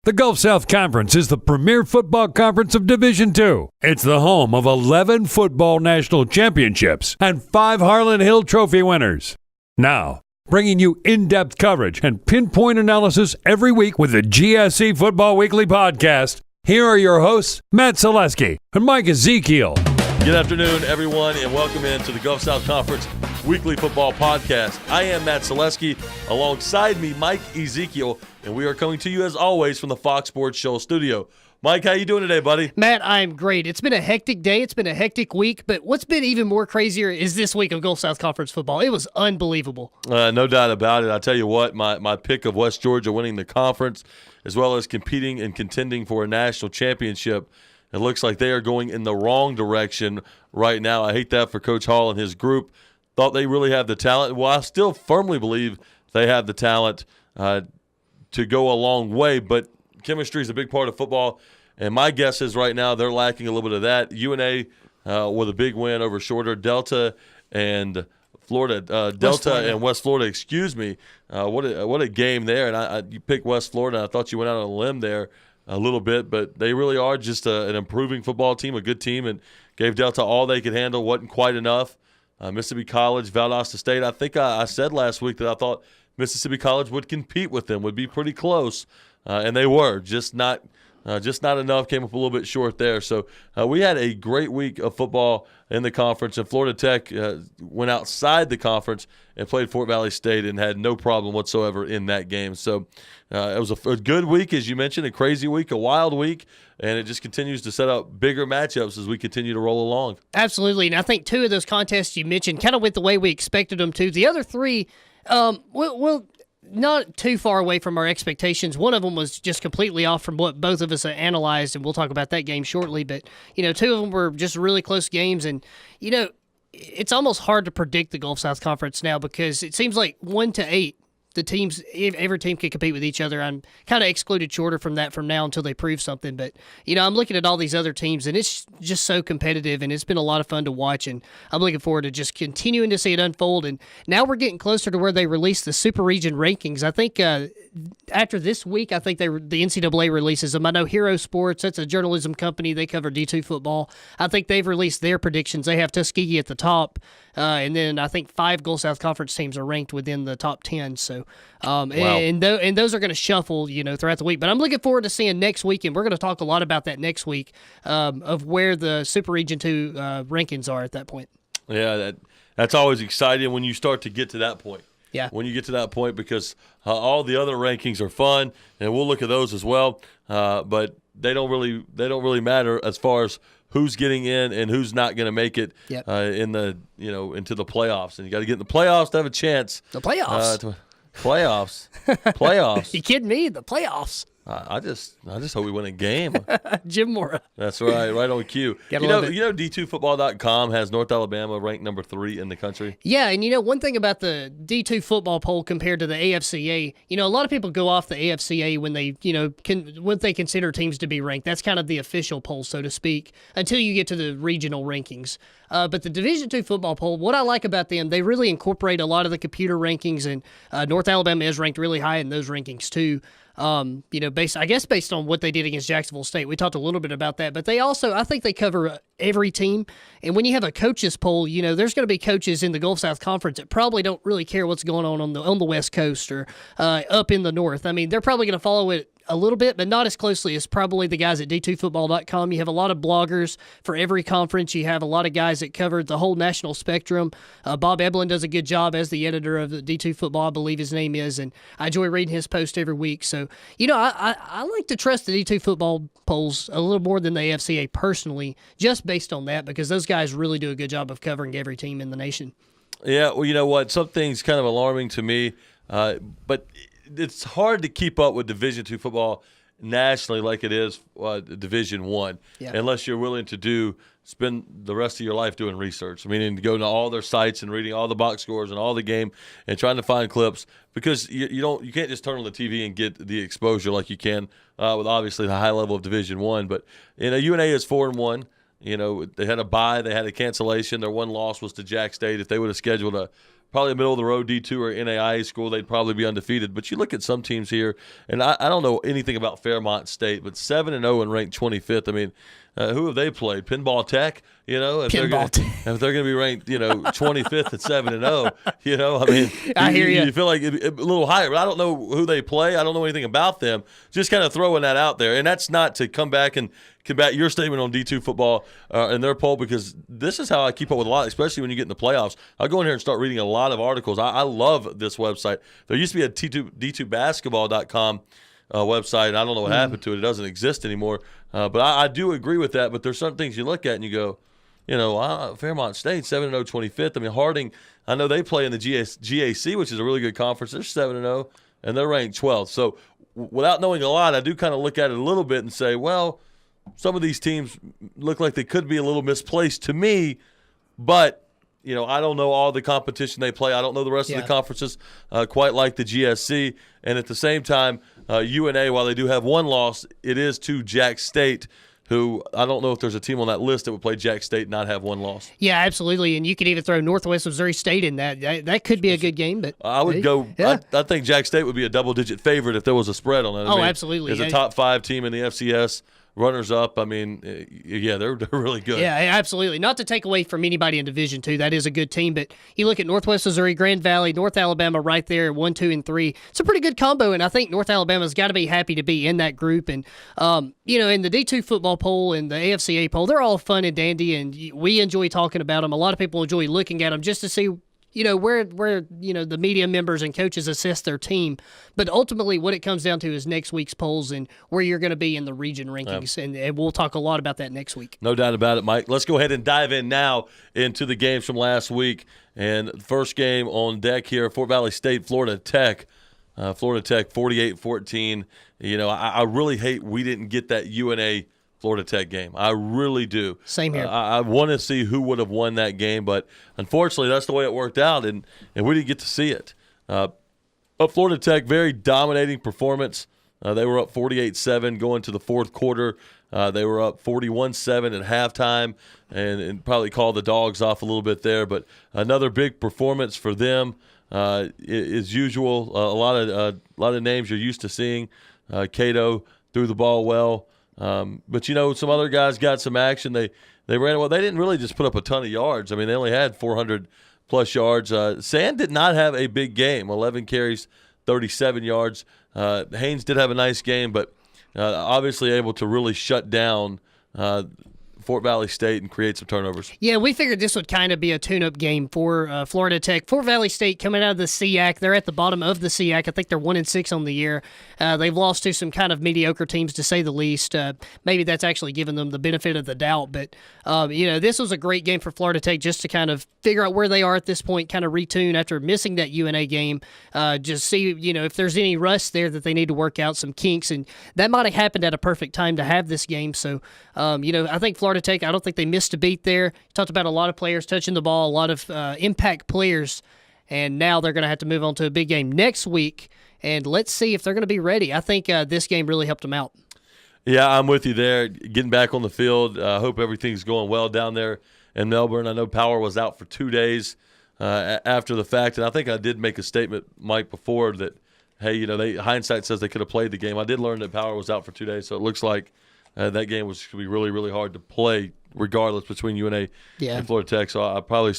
The Gulf South Conference is the premier football conference of Division II. It's the home of 11 football national championships and 5 Harlan Hill Trophy winners. Now, bringing you in-depth coverage and pinpoint analysis every week with the GSC Football Weekly podcast, here are your hosts, Matt Selesky and Mike Ezekiel. Good afternoon, everyone, and welcome into the Gulf South Conference Weekly Football Podcast. I am Matt Selesky. Alongside me, Mike Ezekiel, and we are coming to you, as always, from the Fox Sports Show studio. Mike, how you doing today, buddy? Matt, I'm great. It's been a hectic day. It's been a hectic week, but what's been even more crazier is this week of Gulf South Conference football. It was unbelievable. No doubt about it. I tell you what, my pick of West Georgia winning the conference, as well as competing and contending for a national championship, it looks like they are going in the wrong direction right now. I hate that for Coach Hall and his group. Thought they really have the talent. Well, I still firmly believe they have the talent to go a long way, but chemistry is a big part of football, and my guess is right now they're lacking a little bit of that. UNA with a big win over Shorter, Delta and Florida, and West Florida. Excuse me. What a game there! And you picked West Florida. And I thought you went out on a limb there a little bit, but they really are just an improving football team, a good team, and gave Delta all they could handle. Wasn't quite enough. Mississippi College, Valdosta State. I think I said last week that I thought Mississippi College would compete with them, would be pretty close, and they were just not enough. Came up a little bit short there. So we had a great week of football in the conference, and Florida Tech went outside the conference and played Fort Valley State and had no problem whatsoever in that game. So it was a good week, as you mentioned, a crazy week, a wild week, and it just continues to set up bigger matchups as we continue to roll along. Absolutely, and I think 2 of those contests you mentioned kind of went the way we expected them to. The other 3, well, not too far away from our expectations. One of them was just completely off from what both of us analyzed, and we'll talk about that game shortly. But, 2 of them were just really close games, and, it's almost hard to predict the Gulf South Conference now because it seems like 1 to 8, the teams, every team can compete with each other. I'm kind of excluded Shorter from that from now until they prove something. But, I'm looking at all these other teams, and it's just so competitive, and it's been a lot of fun to watch. And I'm looking forward to just continuing to see it unfold. And now we're getting closer to where they release the Super Region rankings. I think after this week, I think the NCAA releases them. I know Hero Sports, that's a journalism company. They cover D2 football. I think they've released their predictions. They have Tuskegee at the top. And then I think 5 Gulf South Conference teams are ranked within the top 10. So, wow. and those are going to shuffle, throughout the week. But I'm looking forward to seeing next week, and we're going to talk a lot about that next week of where the Super Region 2 rankings are at that point. Yeah, that's always exciting when you start to get to that point. Yeah. When you get to that point, because all the other rankings are fun, and we'll look at those as well. But they don't really matter as far as who's getting in and who's not going to make it in the into the playoffs. And you got to get in the playoffs to have a chance. The playoffs. Playoffs. You kidding me? The playoffs. I just hope we win a game. Jim Mora. That's right on cue. D2football.com has North Alabama ranked number 3 in the country. Yeah, and one thing about the D2 football poll compared to the AFCA, a lot of people go off the AFCA when they, when they consider teams to be ranked. That's kind of the official poll, so to speak, until you get to the regional rankings. But the Division II football poll, what I like about them, they really incorporate a lot of the computer rankings, and North Alabama is ranked really high in those rankings too. Based on what they did against Jacksonville State. We talked a little bit about that, but they also, I think they cover every team. And when you have a coaches poll, there's going to be coaches in the Gulf South Conference that probably don't really care what's going on the West Coast or up in the North. I mean, they're probably going to follow it a little bit, but not as closely as probably the guys at D2football.com. You have a lot of bloggers for every conference. You have a lot of guys that cover the whole national spectrum. Bob Eblin does a good job as the editor of the D2 Football, I believe his name is, and I enjoy reading his post every week. So, I like to trust the D2 football polls a little more than the AFCA personally, just based on that, because those guys really do a good job of covering every team in the nation. Yeah, well, you know what? Something's kind of alarming to me, but it's hard to keep up with Division II football nationally like it is Division I, unless you're willing to spend the rest of your life doing research, meaning to go to all their sites and reading all the box scores and all the game and trying to find clips, because you can't just turn on the TV and get the exposure like you can with obviously the high level of Division I. But UNA is 4-1. They had a bye, they had a cancellation. Their one loss was to Jack State. If they would have scheduled a probably a middle-of-the-road D2 or NAIA school, they'd probably be undefeated. But you look at some teams here, and I don't know anything about Fairmont State, but 7-0 and ranked 25th. I mean, who have they played? Pinball Tech, if they're going to be ranked, 25th at 7-0, I mean, I hear you. You feel like a little higher, but I don't know who they play. I don't know anything about them. Just kind of throwing that out there, and that's not to come back and combat your statement on D2 football and their poll, because this is how I keep up with a lot, especially when you get in the playoffs. I'll go in here and start reading a lot of articles. I love this website. There used to be a D2basketball.com website, and I don't know what happened to it. It doesn't exist anymore. But I do agree with that. But there's some things you look at and you go, Fairmont State, 7-0, 25th. I mean, Harding, I know they play in the GAC, which is a really good conference. They're 7-0, and they're ranked 12th. So without knowing a lot, I do kind of look at it a little bit and say, well, some of these teams look like they could be a little misplaced to me, but I don't know all the competition they play. I don't know the rest of the conferences quite like the GSC. And at the same time, UNA, while they do have one loss, it is to Jack State, who I don't know if there's a team on that list that would play Jack State and not have one loss. Yeah, absolutely. And you could even throw Northwest Missouri State in that. That could be a good game. But I would go I think Jack State would be a double-digit favorite if there was a spread on it. Absolutely. As a top 5 team in the FCS, runners up, I mean, they're really good. Yeah, absolutely. Not to take away from anybody in Division II, that is a good team. But you look at Northwest Missouri, Grand Valley, North Alabama right there, 1, 2, and 3. It's a pretty good combo, and I think North Alabama's got to be happy to be in that group. And in the D2 football poll and the AFCA poll, they're all fun and dandy, and we enjoy talking about them. A lot of people enjoy looking at them just to see where the media members and coaches assess their team. But ultimately what it comes down to is next week's polls and where you're going to be in the region rankings. And we'll talk a lot about that next week. No doubt about it, Mike. Let's go ahead and dive in now into the games from last week. And the first game on deck here, Fort Valley State, Florida Tech. Florida Tech 48-14. I really hate we didn't get that UNA Florida Tech game. I really do. Same here. I want to see who would have won that game, but unfortunately that's the way it worked out, and we didn't get to see it. But Florida Tech, very dominating performance. They were up 48-7 going to the fourth quarter. They were up 41-7 at halftime and probably called the dogs off a little bit there, but another big performance for them. As usual, a lot of names you're used to seeing. Cato threw the ball well. But some other guys got some action. They ran well. They didn't really just put up a ton of yards. I mean, they only had 400-plus yards. Sand did not have a big game. 11 carries, 37 yards. Haynes did have a nice game, but obviously able to really shut down Fort Valley State and create some turnovers. Yeah, we figured this would kind of be a tune-up game for Florida Tech. Fort Valley State coming out of the SEAC. They're at the bottom of the SEAC. I think they're 1-6 on the year. They've lost to some kind of mediocre teams, to say the least. Maybe that's actually given them the benefit of the doubt. But, this was a great game for Florida Tech just to kind of figure out where they are at this point, kind of retune after missing that UNA game. Just see, if there's any rust there that they need to work out, some kinks. And that might have happened at a perfect time to have this game. So, I think Florida Tech, I don't think they missed a beat there. You talked about a lot of players touching the ball, a lot of impact players, and now they're going to have to move on to a big game next week, and let's see if they're going to be ready. I think this game really helped them out. Yeah, I'm with you there. Getting back on the field, I hope everything's going well down there in Melbourne. I know Power was out for 2 days after the fact, and I think I did make a statement, Mike, before that, hey, hindsight says they could have played the game. I did learn that Power was out for 2 days, so it looks like that game was going to be really, really hard to play regardless between UNA and Florida Tech. So I probably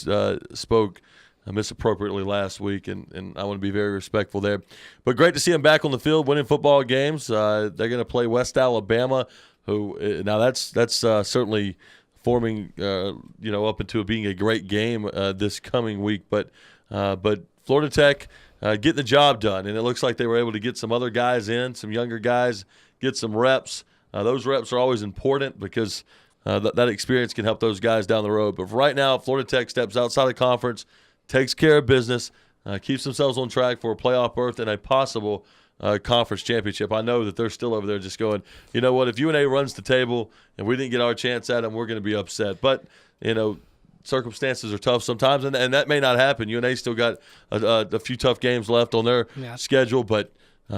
spoke misappropriately last week, and I want to be very respectful there. But great to see them back on the field winning football games. They're going to play West Alabama, who now that's certainly forming up into being a great game this coming week. But Florida Tech getting the job done, and it looks like they were able to get some other guys in, some younger guys, get some reps. Those reps are always important because that experience can help those guys down the road. But right now, Florida Tech steps outside the conference, takes care of business, keeps themselves on track for a playoff berth and a possible conference championship. I know that they're still over there just going, you know what, if UNA runs the table and we didn't get our chance at them, we're going to be upset. But, circumstances are tough sometimes, and that may not happen. UNA still got a few tough games left on their schedule, but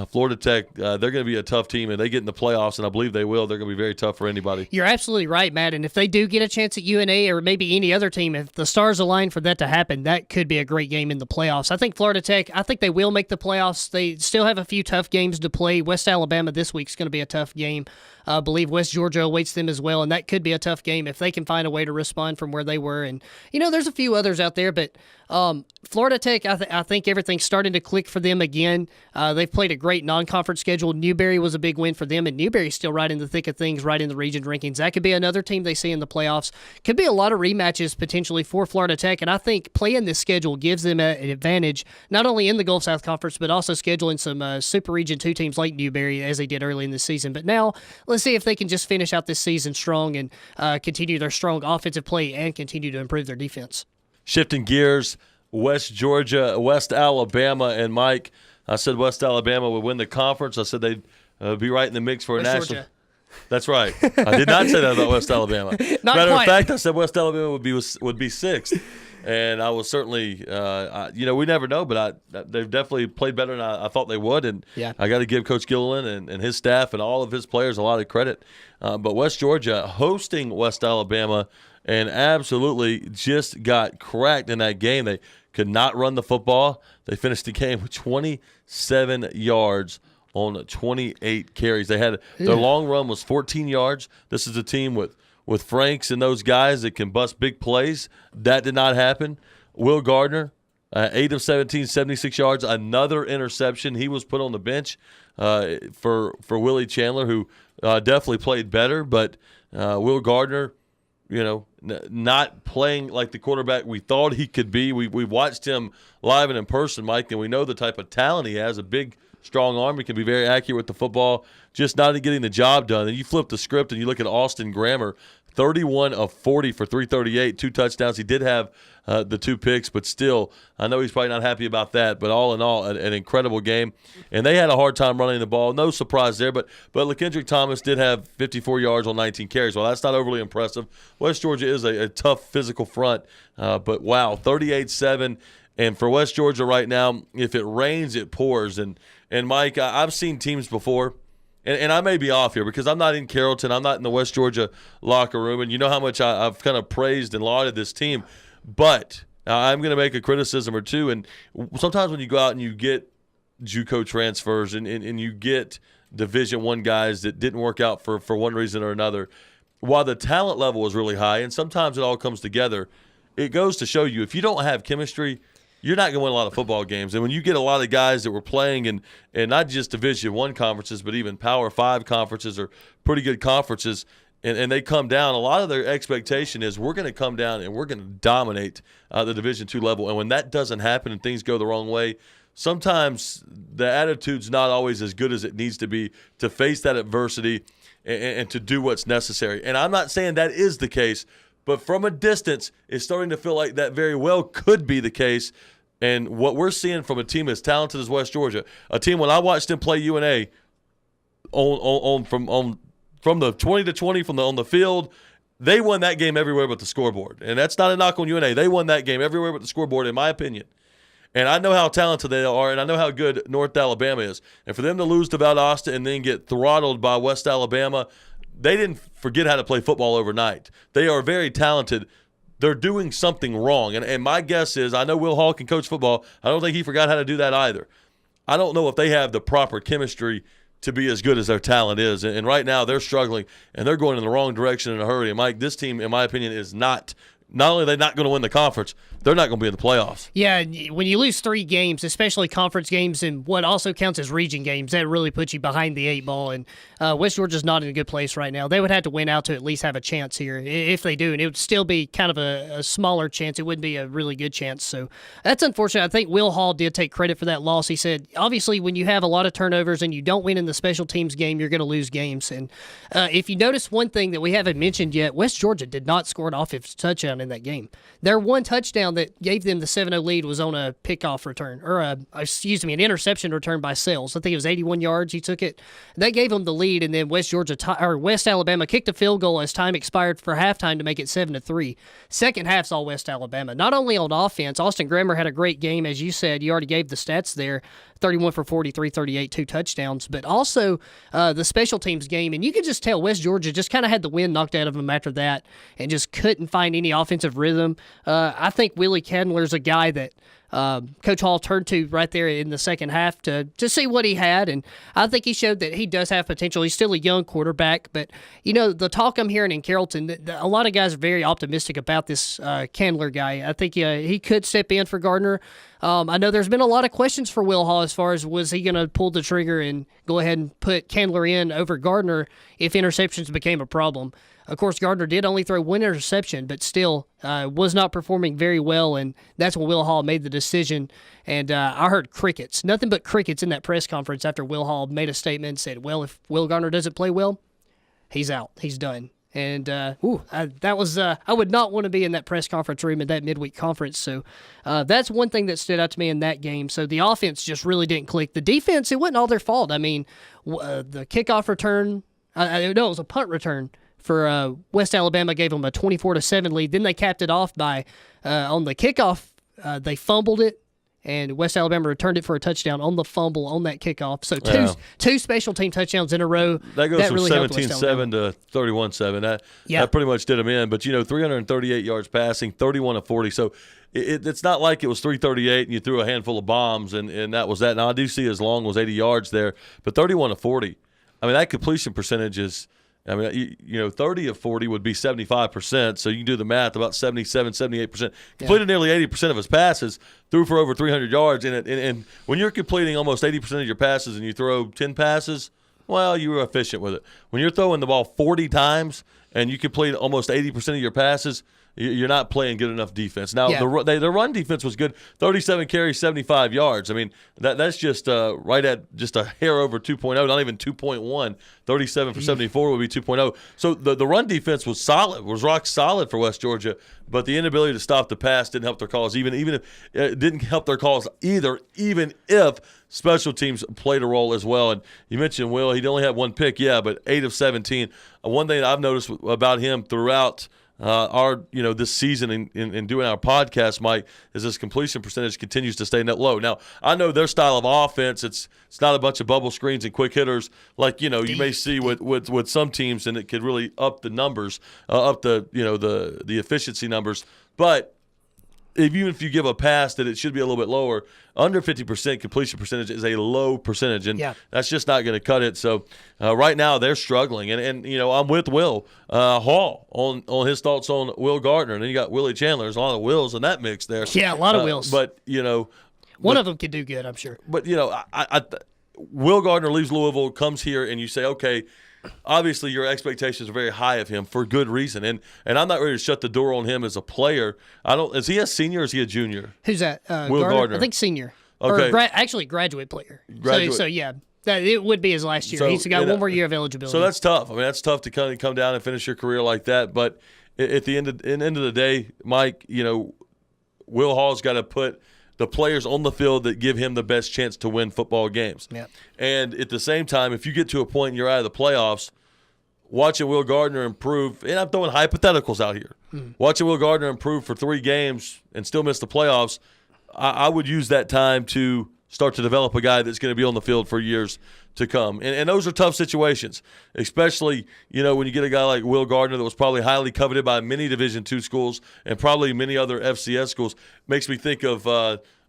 Florida Tech, they're going to be a tough team, and they get in the playoffs, and I believe they will. They're going to be very tough for anybody. You're absolutely right, Matt. And if they do get a chance at UNA or maybe any other team, if the stars align for that to happen, that could be a great game in the playoffs. I think Florida Tech, I think they will make the playoffs. They still have a few tough games to play. West Alabama this week's going to be a tough game. I believe West Georgia awaits them as well, and that could be a tough game if they can find a way to respond from where they were. And, there's a few others out there, but Florida Tech, I think everything's starting to click for them again. They've played a great non-conference schedule. Newberry was a big win for them, and Newberry's still right in the thick of things, right in the region rankings. That could be another team they see in the playoffs. Could be a lot of rematches potentially for Florida Tech, and I think playing this schedule gives them an advantage, not only in the Gulf South Conference, but also scheduling some Super Region 2 teams like Newberry as they did early in the season. But now, let's see if they can just finish out this season strong and continue their strong offensive play and continue to improve their defense. Shifting gears, West Georgia, West Alabama, and Mike, I said West Alabama would win the conference. I said they'd be right in the mix for a national. Georgia. That's right. I did not say that about West Alabama. Matter of fact, I said West Alabama would be sixth. And I was certainly, we never know, but they've definitely played better than I thought they would. And yeah. I got to give Coach Gilliland and his staff and all of his players a lot of credit. But West Georgia hosting West Alabama and absolutely just got cracked in that game. They could not run the football. They finished the game with 27 yards on 28 carries. Their long run was 14 yards. This is a team with Franks and those guys that can bust big plays. That did not happen. Will Gardner, 8 of 17, 76 yards, another interception. He was put on the bench for Willie Chandler, who definitely played better. But Will Gardner, not playing like the quarterback we thought he could be. We watched him live and in person, Mike, and we know the type of talent he has, a big, strong arm. He can be very accurate with the football, just not getting the job done. And you flip the script and you look at Austin Grammer, 31 of 40 for 338, 2 touchdowns. He did have the 2 picks, but still, I know he's probably not happy about that. But all in all, an incredible game. And they had a hard time running the ball. No surprise there. But LaKendrick Thomas did have 54 yards on 19 carries. Well, that's not overly impressive. West Georgia is a tough physical front. But, wow, 38-7. And for West Georgia right now, if it rains, it pours. And Mike, I've seen teams before. And I may be off here because I'm not in Carrollton. I'm not in the West Georgia locker room. And you know how much I've kind of praised and lauded this team. But I'm going to make a criticism or two. And sometimes when you go out and you get JUCO transfers and you get Division I guys that didn't work out for one reason or another, while the talent level is really high and sometimes it all comes together, it goes to show you if you don't have chemistry, you're not going to win a lot of football games. And when you get a lot of guys that were playing in not just Division I conferences, but even Power 5 conferences or pretty good conferences, and they come down, a lot of their expectation is we're going to come down and we're going to dominate the Division II level. And when that doesn't happen and things go the wrong way, sometimes the attitude's not always as good as it needs to be to face that adversity and to do what's necessary. And I'm not saying that is the case, but from a distance, it's starting to feel like that very well could be the case. And what we're seeing from a team as talented as West Georgia, a team when I watched them play UNA from the 20-20 on the field, they won that game everywhere but the scoreboard. And that's not a knock on UNA. They won that game everywhere but the scoreboard, in my opinion. And I know how talented they are, and I know how good North Alabama is. And for them to lose to Valdosta and then get throttled by West Alabama, they didn't forget how to play football overnight. They are very talented. They're doing something wrong. And my guess is, I know Will Hall can coach football. I don't think he forgot how to do that either. I don't know if they have the proper chemistry to be as good as their talent is. And right now they're struggling, and they're going in the wrong direction in a hurry. And, Mike, this team, in my opinion, is not only are they not going to win the conference, they're not going to be in the playoffs. Yeah, when you lose 3 games, especially conference games and what also counts as region games, that really puts you behind the 8 ball. And West Georgia's not in a good place right now. They would have to win out to at least have a chance here if they do. And it would still be kind of a smaller chance. It wouldn't be a really good chance. So that's unfortunate. I think Will Hall did take credit for that loss. He said, obviously, when you have a lot of turnovers and you don't win in the special teams game, you're going to lose games. And if you notice one thing that we haven't mentioned yet, West Georgia did not score an offensive touchdown in that game. Their one touchdown that gave them the 7-0 lead was on a pickoff return, or an interception return by Sells. I think it was 81 yards. He took it. That gave them the lead, and then West Alabama kicked a field goal as time expired for halftime to make it 7-3. Second half's all West Alabama. Not only on offense, Austin Grammer had a great game, as you said. You already gave the stats there. 31 for 43, 38, 2 touchdowns, but also the special teams game. And you could just tell West Georgia just kind of had the wind knocked out of them after that and just couldn't find any offensive rhythm. I think Willie Candler's a guy that Coach Hall turned to right there in the second half to see what he had, and I think he showed that he does have potential. He's still a young quarterback, but the talk I'm hearing in Carrollton, a lot of guys are very optimistic about this Candler guy. I think he could step in for Gardner. I know there's been a lot of questions for Will Hall as far as was he going to pull the trigger and go ahead and put Candler in over Gardner if interceptions became a problem. Of course, Gardner did only throw one interception, but still was not performing very well, and that's when Will Hall made the decision. And I heard crickets, nothing but crickets in that press conference after Will Hall made a statement and said, well, if Will Gardner doesn't play well, he's out. He's done. And I would not want to be in that press conference room in that midweek conference. So that's one thing that stood out to me in that game. So the offense just really didn't click. The defense, it wasn't all their fault. I mean, the kickoff return, it was a punt return for West Alabama, gave them a 24-7 lead. Then they capped it off by on the kickoff, they fumbled it, and West Alabama returned it for a touchdown on the fumble on that kickoff. So two special team touchdowns in a row. That goes from really 17-7 to 31-7. That pretty much did them in. But, 338 yards passing, 31 of 40. So it's not like it was 338 and you threw a handful of bombs and that was that. Now, I do see as long was 80 yards there, but 31 of 40. I mean, that completion percentage is – 30 of 40 would be 75%, so you can do the math, about 77, 78%. Completed nearly 80% of his passes, threw for over 300 yards. And when you're completing almost 80% of your passes and you throw 10 passes, well, you were efficient with it. When you're throwing the ball 40 times and you complete almost 80% of your passes, you're not playing good enough defense. Now, the run defense was good. 37 carries, 75 yards. I mean, that's just right at just a hair over 2.0, not even 2.1. 37 for 74 would be 2.0. So the run defense was solid, was rock solid for West Georgia, but the inability to stop the pass didn't help their cause, even if it didn't help their cause either, even if special teams played a role as well. And you mentioned Will, he only had one pick, but 8 of 17. One thing that I've noticed about him throughout this season in doing our podcast, Mike, is this completion percentage continues to stay net low. Now, I know their style of offense, it's not a bunch of bubble screens and quick hitters like, you may see with some teams, and it could really up the numbers, up the efficiency numbers. But even if you give a pass that it should be a little bit lower, under 50% completion percentage is a low percentage, and that's just not going to cut it. So right now they're struggling, and I'm with Will Hall on his thoughts on Will Gardner, and then you got Willie Chandler. There's a lot of Wills in that mix there. Yeah, a lot of Wills. But one of them could do good, I'm sure. But Will Gardner leaves Louisville, comes here, and you say, okay, obviously your expectations are very high of him for good reason, and I'm not ready to shut the door on him as a player. Is he a senior or is he a junior? Who's that? Will Gardner. I think senior. Okay. Or actually graduate player. So it would be his last year. So, he's got one more year of eligibility. So that's tough. I mean, that's tough to come down and finish your career like that. But at the end of the day, Mike, Will Hall's got to put the players on the field that give him the best chance to win football games. Yeah. And at the same time, if you get to a point and you're out of the playoffs, watching Will Gardner improve, and I'm throwing hypotheticals out here, watching Will Gardner improve for 3 games and still miss the playoffs, I would use that time to start to develop a guy that's going to be on the field for years to come. And those are tough situations, especially, when you get a guy like Will Gardner that was probably highly coveted by many Division II schools and probably many other FCS schools. Makes me think of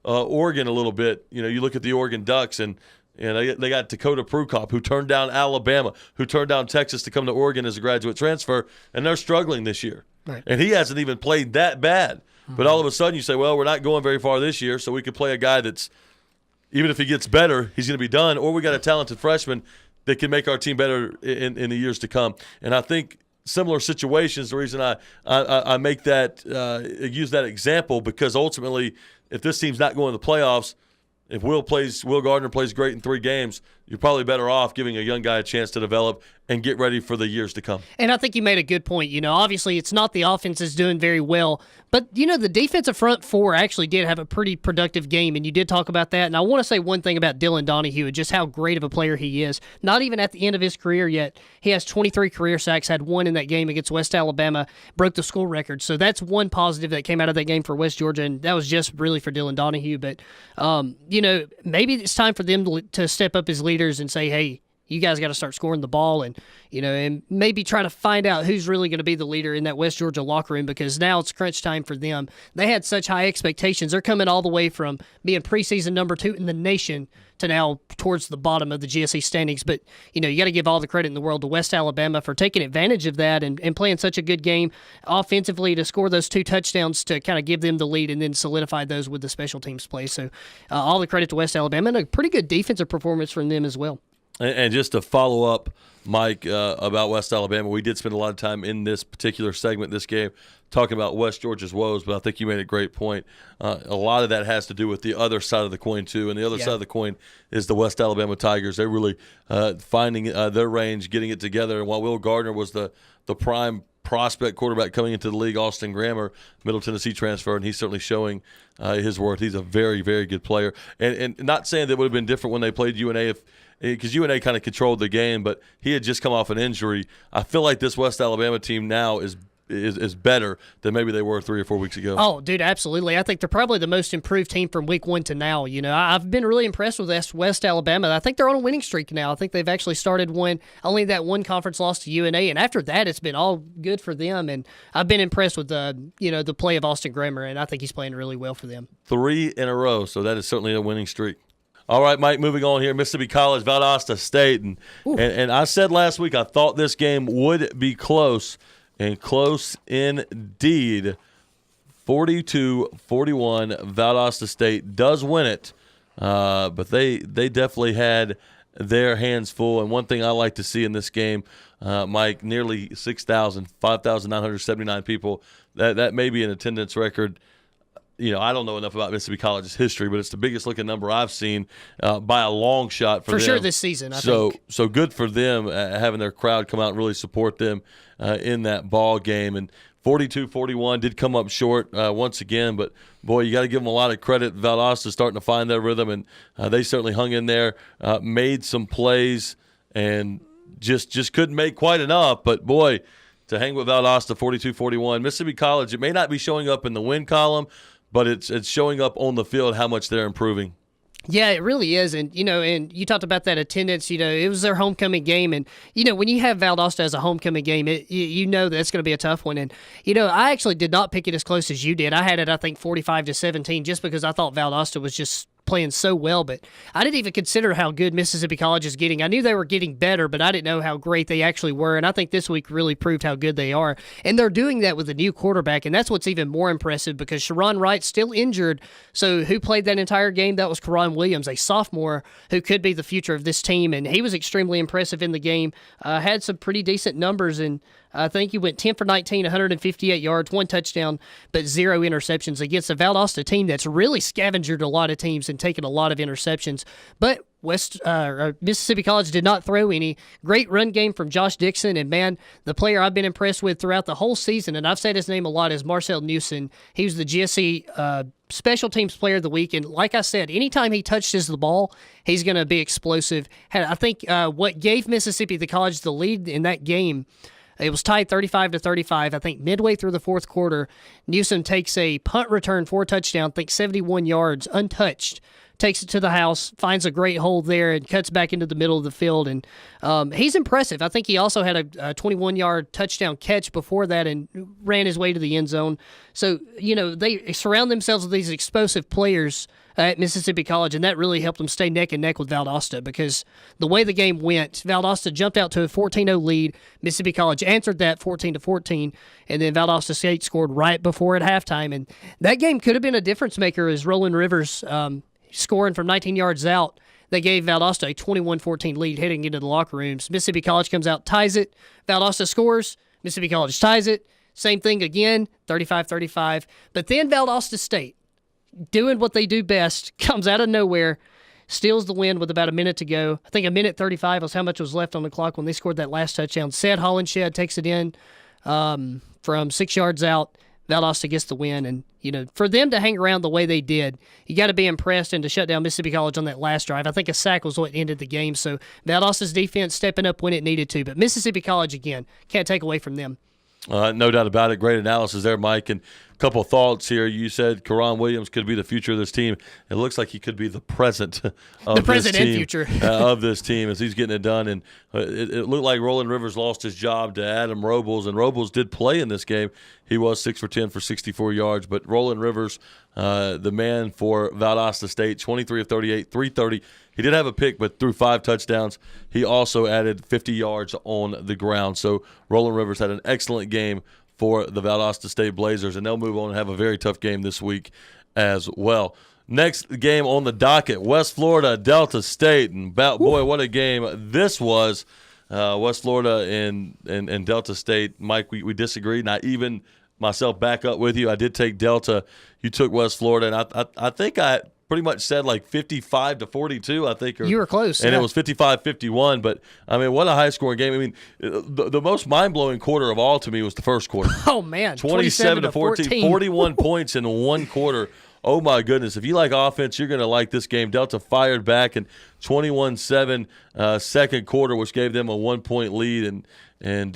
Oregon a little bit. You look at the Oregon Ducks, and they got Dakota Prukop, who turned down Alabama, who turned down Texas to come to Oregon as a graduate transfer, and they're struggling this year. Right. And he hasn't even played that bad. But all of a sudden you say, well, we're not going very far this year, so we could play a guy that's, even if he gets better, he's going to be done. Or we got a talented freshman that can make our team better in the years to come. And I think similar situations, the reason I make that use that example, because ultimately, if this team's not going to the playoffs, if Will Gardner plays great in 3 games, you're probably better off giving a young guy a chance to develop and get ready for the years to come. And I think you made a good point. Obviously it's not the offense is doing very well, but, the defensive front four actually did have a pretty productive game, and you did talk about that. And I want to say one thing about Dylan Donahue and just how great of a player he is. Not even at the end of his career yet. He has 23 career sacks, had one in that game against West Alabama, broke the school record. So that's one positive that came out of that game for West Georgia, and that was just really for Dylan Donahue. But, maybe it's time for them to step up as leaders and say, hey, you guys got to start scoring the ball, and and maybe try to find out who's really going to be the leader in that West Georgia locker room, because now it's crunch time for them. They had such high expectations. They're coming all the way from being preseason number 2 in the nation to now towards the bottom of the GSC standings. But, you got to give all the credit in the world to West Alabama for taking advantage of that and playing such a good game offensively to score those 2 touchdowns to kind of give them the lead and then solidify those with the special teams play. So all the credit to West Alabama, and a pretty good defensive performance from them as well. And just to follow up, Mike, about West Alabama, we did spend a lot of time in this particular segment, this game, talking about West Georgia's woes, but I think you made a great point. A lot of that has to do with the other side of the coin, too, and the other side of the coin is the West Alabama Tigers. They're really finding their range, getting it together, and while Will Gardner was the prime prospect quarterback coming into the league, Austin Grammer, Middle Tennessee transfer, and he's certainly showing his worth. He's a very, very good player. And not saying that it would have been different when they played UNA, because UNA kind of controlled the game, but he had just come off an injury. I feel like this West Alabama team now is better than maybe they were 3 or 4 weeks ago. Oh, dude, absolutely. I think they're probably the most improved team from week 1 to now. I've been really impressed with West Alabama. I think they're on a winning streak now. I think they've actually started only that one conference loss to UNA, and after that, it's been all good for them. And I've been impressed with the play of Austin Grammer, and I think he's playing really well for them. 3 in a row, so that is certainly a winning streak. All right, Mike, moving on here, Mississippi College, Valdosta State. And I said last week I thought this game would be close, and close indeed. 42-41, Valdosta State does win it, but they definitely had their hands full. And one thing I like to see in this game, Mike, nearly 5,979 people. That may be an attendance record. I don't know enough about Mississippi College's history, but it's the biggest looking number I've seen by a long shot for them. For sure this season, I think. So good for them having their crowd come out and really support them in that ball game. And 42-41 did come up short once again, but, boy, you got to give them a lot of credit. Valdosta's starting to find their rhythm, and they certainly hung in there, made some plays, and just couldn't make quite enough. But, boy, to hang with Valdosta 42-41, Mississippi College, it may not be showing up in the win column, but it's showing up on the field how much they're improving. Yeah, it really is. And, and you talked about that attendance, it was their homecoming game. And, when you have Valdosta as a homecoming game, that's going to be a tough one. And, I actually did not pick it as close as you did. I had it, I think, 45-17, just because I thought Valdosta was just playing so well, but I didn't even consider how good Mississippi College is getting. I knew they were getting better, but I didn't know how great they actually were, and I think this week really proved how good they are. And they're doing that with a new quarterback, and that's what's even more impressive, because Sharon Wright's still injured. So who played that entire game? That was Karan Williams, a sophomore who could be the future of this team, and he was extremely impressive in the game. Had some pretty decent numbers, and I think he went 10 for 19, 158 yards, 1 touchdown, but 0 interceptions against a Valdosta team that's really scavengered a lot of teams and taken a lot of interceptions. But Mississippi College did not throw any. Great run game from Josh Dixon, and, man, the player I've been impressed with throughout the whole season, and I've said his name a lot, is Marcel Newson. He was the GSC Special Teams Player of the Week, and like I said, anytime he touches the ball, he's going to be explosive. I think what gave Mississippi College the lead in that game, it was tied 35-35. I think midway through the fourth quarter, Newsom takes a punt return for a touchdown, I think 71 yards, untouched, takes it to the house, finds a great hole there, and cuts back into the middle of the field. And he's impressive. I think he also had a 21-yard touchdown catch before that and ran his way to the end zone. So, they surround themselves with these explosive players at Mississippi College, and that really helped them stay neck and neck with Valdosta, because the way the game went, Valdosta jumped out to a 14-0 lead. Mississippi College answered that 14-14, and then Valdosta State scored right before at halftime. And that game could have been a difference maker, as Roland Rivers scoring from 19 yards out. They gave Valdosta a 21-14 lead heading into the locker rooms. Mississippi College comes out, ties it. Valdosta scores. Mississippi College ties it. Same thing again, 35-35. But then Valdosta State, doing what they do best, comes out of nowhere, steals the win with about a minute to go. I think a minute 35 was how much was left on the clock when they scored that last touchdown. Said Hollenshed takes it in from 6 yards out. Valdosta gets the win, and for them to hang around the way they did, you got to be impressed, and to shut down Mississippi College on that last drive. I think a sack was what ended the game, so Valdosta's defense stepping up when it needed to, but Mississippi College, again, can't take away from them. No doubt about it. Great analysis there, Mike. And a couple of thoughts here. You said Karan Williams could be the future of this team. It looks like he could be the present of the present this team, and future of this team as he's getting it done. And it looked like Roland Rivers lost his job to Adam Robles, and Robles did play in this game. He was 6 for 10 for 64 yards. But Roland Rivers, the man for Valdosta State, 23 of 38, 330. He did have a pick, but threw 5 touchdowns. He also added 50 yards on the ground. So Roland Rivers had an excellent game for the Valdosta State Blazers, and they'll move on and have a very tough game this week as well. Next game on the docket, West Florida, Delta State. And boy, what a game this was. West Florida and Delta State. Mike, we disagreed, and I even myself back up with you. I did take Delta. You took West Florida, and I think I pretty much said like 55-42, I think. You were close. And yeah. It was 55-51. But, I mean, what a high-scoring game. I mean, the most mind-blowing quarter of all to me was the first quarter. Oh, man. 27-14, 41 points in one quarter. Oh, my goodness. If you like offense, you're going to like this game. Delta fired back in 21-7 second quarter, which gave them a 1-point lead. And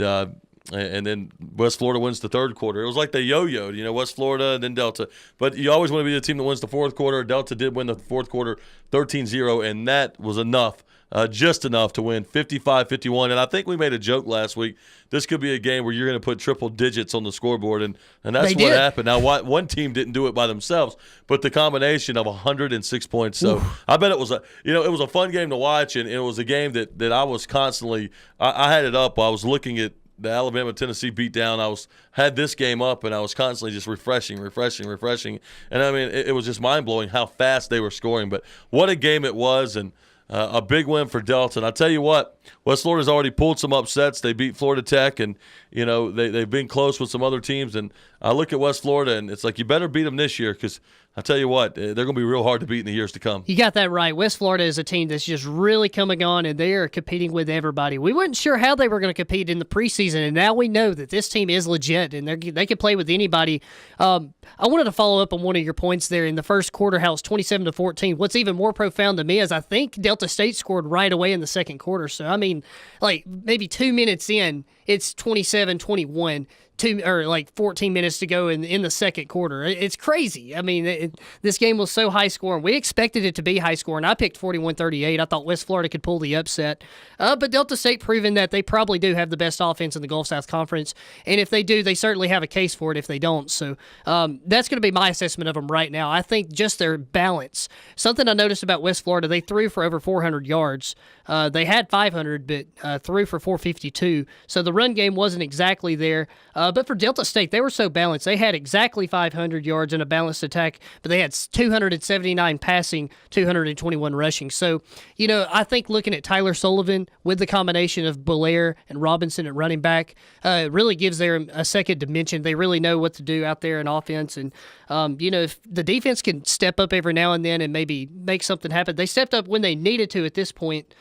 then West Florida wins the third quarter. It was like they yo-yoed, West Florida and then Delta. But you always want to be the team that wins the fourth quarter. Delta did win the fourth quarter 13-0, and that was enough, just enough to win 55-51. And I think we made a joke last week. This could be a game where you're going to put triple digits on the scoreboard, and that's what happened. Now, one team didn't do it by themselves, but the combination of 106 points. So I bet it was it was a fun game to watch, and it was a game that I was constantly I had it up. I was looking at the Alabama-Tennessee beatdown. I had this game up, and I was constantly just refreshing. And, I mean, it was just mind-blowing how fast they were scoring. But what a game it was, and a big win for Delta. And I'll tell you what, West Florida's already pulled some upsets. They beat Florida Tech, and, they've been close with some other teams. And I look at West Florida, and it's like you better beat them this year because – I tell you what, they're going to be real hard to beat in the years to come. You got that right. West Florida is a team that's just really coming on, and they are competing with everybody. We weren't sure how they were going to compete in the preseason, and now we know that this team is legit, and they can play with anybody. I wanted to follow up on one of your points there in the first quarter, how it's 27-14. What's even more profound to me is I think Delta State scored right away in the second quarter. So, I mean, like maybe 2 minutes in, it's 27-21. 14 minutes to go in the second quarter. It's crazy. I mean, this game was so high scoring. We expected it to be high scoring. I picked 41-38. I thought West Florida could pull the upset. But Delta State proving that they probably do have the best offense in the Gulf South Conference. And if they do, they certainly have a case for it if they don't. So that's going to be my assessment of them right now. I think just their balance. Something I noticed about West Florida, they threw for over 400 yards. They had 500, but threw for 452. So the run game wasn't exactly there. But for Delta State, they were so balanced. They had exactly 500 yards in a balanced attack, but they had 279 passing, 221 rushing. So, I think looking at Tyler Sullivan with the combination of Belair and Robinson at running back really gives them a second dimension. They really know what to do out there in offense. And, if the defense can step up every now and then and maybe make something happen, they stepped up when they needed to at this point.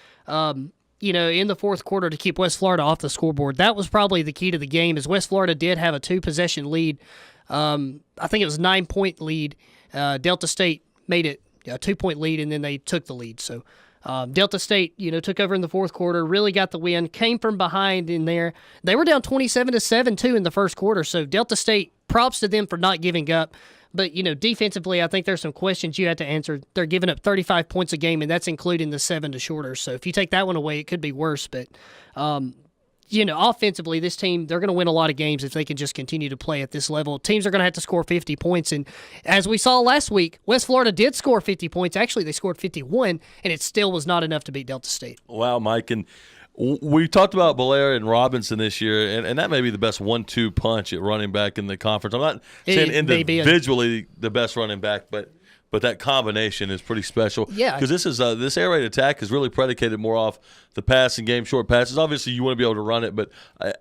In the fourth quarter to keep West Florida off the scoreboard. That was probably the key to the game, as West Florida did have a 2-possession lead. I think it was a 9-point lead. Delta State made it a 2-point lead, and then they took the lead. So Delta State, took over in the fourth quarter, really got the win, came from behind in there. They were down 27-7, too, in the first quarter. So Delta State, props to them for not giving up. But, defensively, I think there's some questions you have to answer. They're giving up 35 points a game, and that's including the 7 to shorter. So if you take that one away, it could be worse. But, offensively, this team, they're going to win a lot of games if they can just continue to play at this level. Teams are going to have to score 50 points. And as we saw last week, West Florida did score 50 points. Actually, they scored 51, and it still was not enough to beat Delta State. Wow, Mike. And we talked about Belair and Robinson this year, and that may be the best 1-2 punch at running back in the conference. I'm not saying individually the best running back, but but that combination is pretty special. Yeah. Because this air raid attack is really predicated more off the passing game, short passes. Obviously, you want to be able to run it, but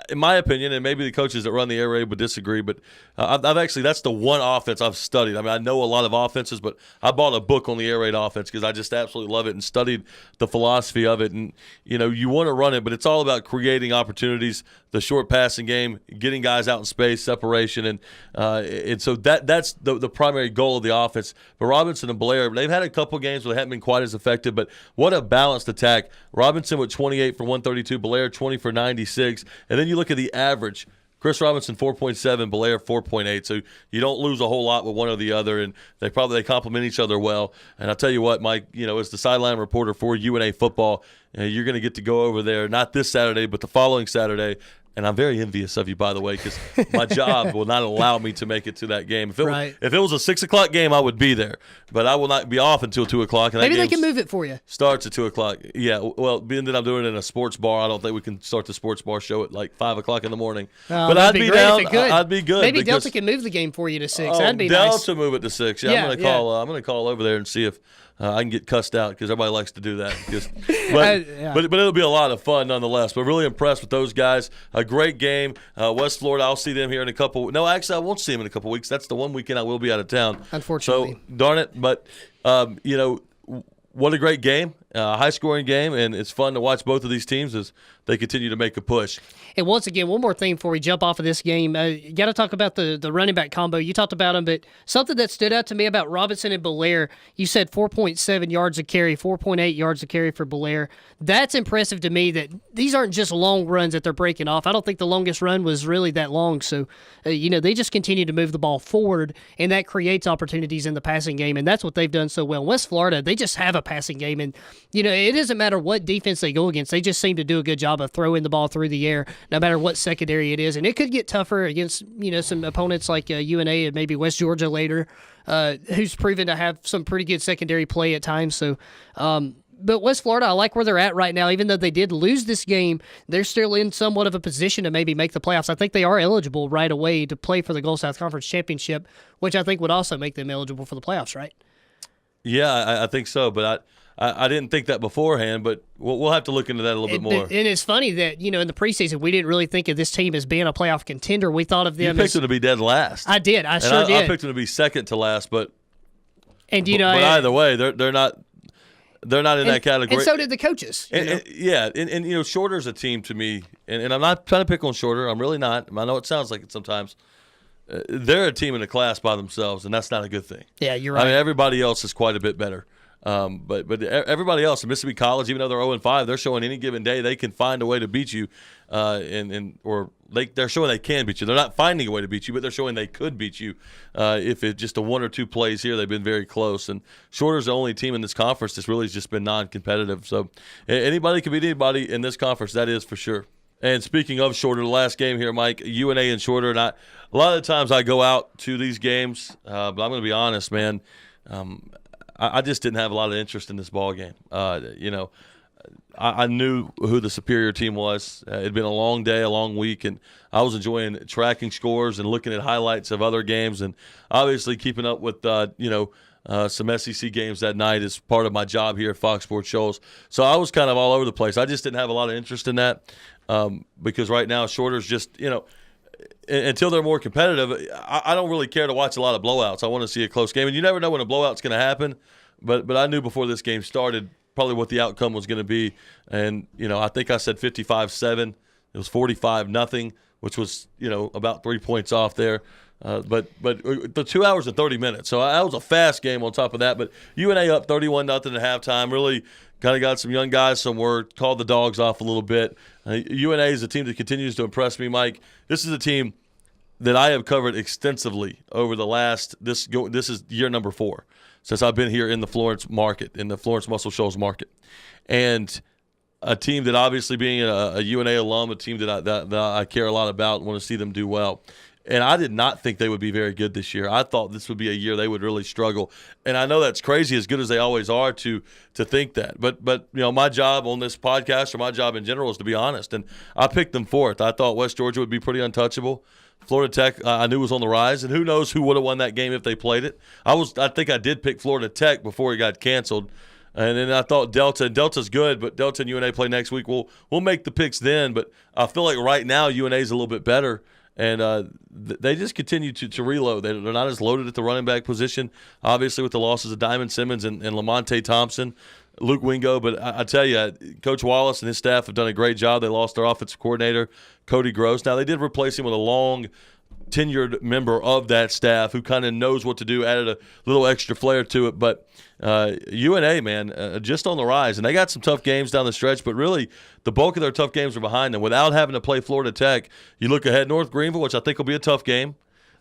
in my opinion, and maybe the coaches that run the air raid would disagree, but I've actually, that's the one offense I've studied. I mean, I know a lot of offenses, but I bought a book on the air raid offense because I just absolutely love it and studied the philosophy of it. And, you want to run it, but it's all about creating opportunities, the short passing game, getting guys out in space, separation. And so that's the primary goal of the offense. But Robinson and Blair, they've had a couple games where they haven't been quite as effective, but what a balanced attack. Robinson with 28 for 132, Blair 20 for 96. And then you look at the average. Chris Robinson 4.7, Blair 4.8. So you don't lose a whole lot with one or the other, and they complement each other well. And I'll tell you what, Mike, as the sideline reporter for UNA football, you're going to get to go over there, not this Saturday, but the following Saturday. And I'm very envious of you, by the way, because my job will not allow me to make it to that game. If it was a 6 o'clock game, I would be there. But I will not be off until 2 o'clock. And maybe they can move it for you. Starts at 2 o'clock. Yeah, well, being that I'm doing it in a sports bar, I don't think we can start the sports bar show at like 5 o'clock in the morning. But I'd be down. I'd be good. Maybe Delta can move the game for you to 6. That'd be Delta nice. Delta move it to 6. Yeah, I'm going to call over there and see if I can get cussed out because everybody likes to do that. But it'll be a lot of fun nonetheless. But really impressed with those guys. A great game. West Florida, I'll see them here in a couple. No, actually, I won't see them in a couple weeks. That's the one weekend I will be out of town. Unfortunately. So, darn it. But, what a great game, high-scoring game, and it's fun to watch both of these teams as they continue to make a push. And once again, one more thing before we jump off of this game. You got to talk about the running back combo. You talked about them, but something that stood out to me about Robinson and Belair, you said 4.7 yards a carry, 4.8 yards a carry for Belair. That's impressive to me that these aren't just long runs that they're breaking off. I don't think the longest run was really that long. So, they just continue to move the ball forward, and that creates opportunities in the passing game, and that's what they've done so well. In West Florida, they just have a passing game, and, it doesn't matter what defense they go against. They just seem to do a good job of throwing the ball through the air, no matter what secondary it is. And it could get tougher against, some opponents like UNA and maybe West Georgia later, who's proven to have some pretty good secondary play at times. So, but West Florida, I like where they're at right now. Even though they did lose this game, they're still in somewhat of a position to maybe make the playoffs. I think they are eligible right away to play for the Gulf South Conference Championship, which I think would also make them eligible for the playoffs, right? Yeah, I think so, but I didn't think that beforehand, but we'll have to look into that a little bit more. And it's funny that, in the preseason, we didn't really think of this team as being a playoff contender. We thought of them You picked them to be dead last. I did. I did. I picked them to be second to last, but but either way, they're not in that category. And so did the coaches. And Shorter's a team to me, and I'm not trying to pick on Shorter. I'm really not. I know it sounds like it sometimes. They're a team in a class by themselves, and that's not a good thing. Yeah, you're right. I mean, everybody else is quite a bit better. But everybody else, Mississippi College, even though they're 0-5, they're showing any given day they can find a way to beat you, they're showing they can beat you. They're not finding a way to beat you, but they're showing they could beat you. If it's just a one or two plays here, they've been very close. And Shorter's the only team in this conference that's really just been non-competitive. So anybody can beat anybody in this conference, that is for sure. And speaking of Shorter, the last game here, Mike, UNA and Shorter, and a lot of the times I go out to these games, but I'm going to be honest, man. I just didn't have a lot of interest in this ball game. I knew who the superior team was. It'd been a long day, a long week, and I was enjoying tracking scores and looking at highlights of other games, and obviously keeping up with some SEC games that night is part of my job here at Fox Sports Shoals. So I was kind of all over the place. I just didn't have a lot of interest in that because right now Shorter's just until they're more competitive, I don't really care to watch a lot of blowouts. I want to see a close game. And you never know when a blowout's going to happen. But I knew before this game started probably what the outcome was going to be. And, I think I said 55-7. It was 45-0, which was, about 3 points off there. But the 2 hours and 30 minutes. So that was a fast game on top of that. But UNA up 31-0 at halftime. Really kind of got some young guys somewhere, called the dogs off a little bit. UNA is a team that continues to impress me, Mike. This is a team that I have covered extensively over the last this is year number 4 since I've been here in the Florence market, in the Florence Muscle Shoals market. And a team that obviously being a UNA alum, a team that I care a lot about and want to see them do well. And I did not think they would be very good this year. I thought this would be a year they would really struggle. And I know that's crazy, as good as they always are, to think that. But my job on this podcast, or my job in general, is to be honest. And I picked them fourth. I thought West Georgia would be pretty untouchable. Florida Tech, I knew was on the rise, and who knows who would have won that game if they played it. I think I did pick Florida Tech before it got canceled. And then I thought Delta's good, but Delta and UNA play next week. We'll make the picks then, but I feel like right now UNA is a little bit better. And they just continue to reload. They're not as loaded at the running back position, obviously, with the losses of Diamond Simmons and Lamonte Thompson, Luke Wingo. But I tell you, Coach Wallace and his staff have done a great job. They lost their offensive coordinator, Cody Gross. Now, they did replace him with a long tenured member of that staff who kind of knows what to do, added a little extra flair to it. But UNA, man, just on the rise. And they got some tough games down the stretch, but really the bulk of their tough games are behind them. Without having to play Florida Tech, you look ahead, North Greenville, which I think will be a tough game.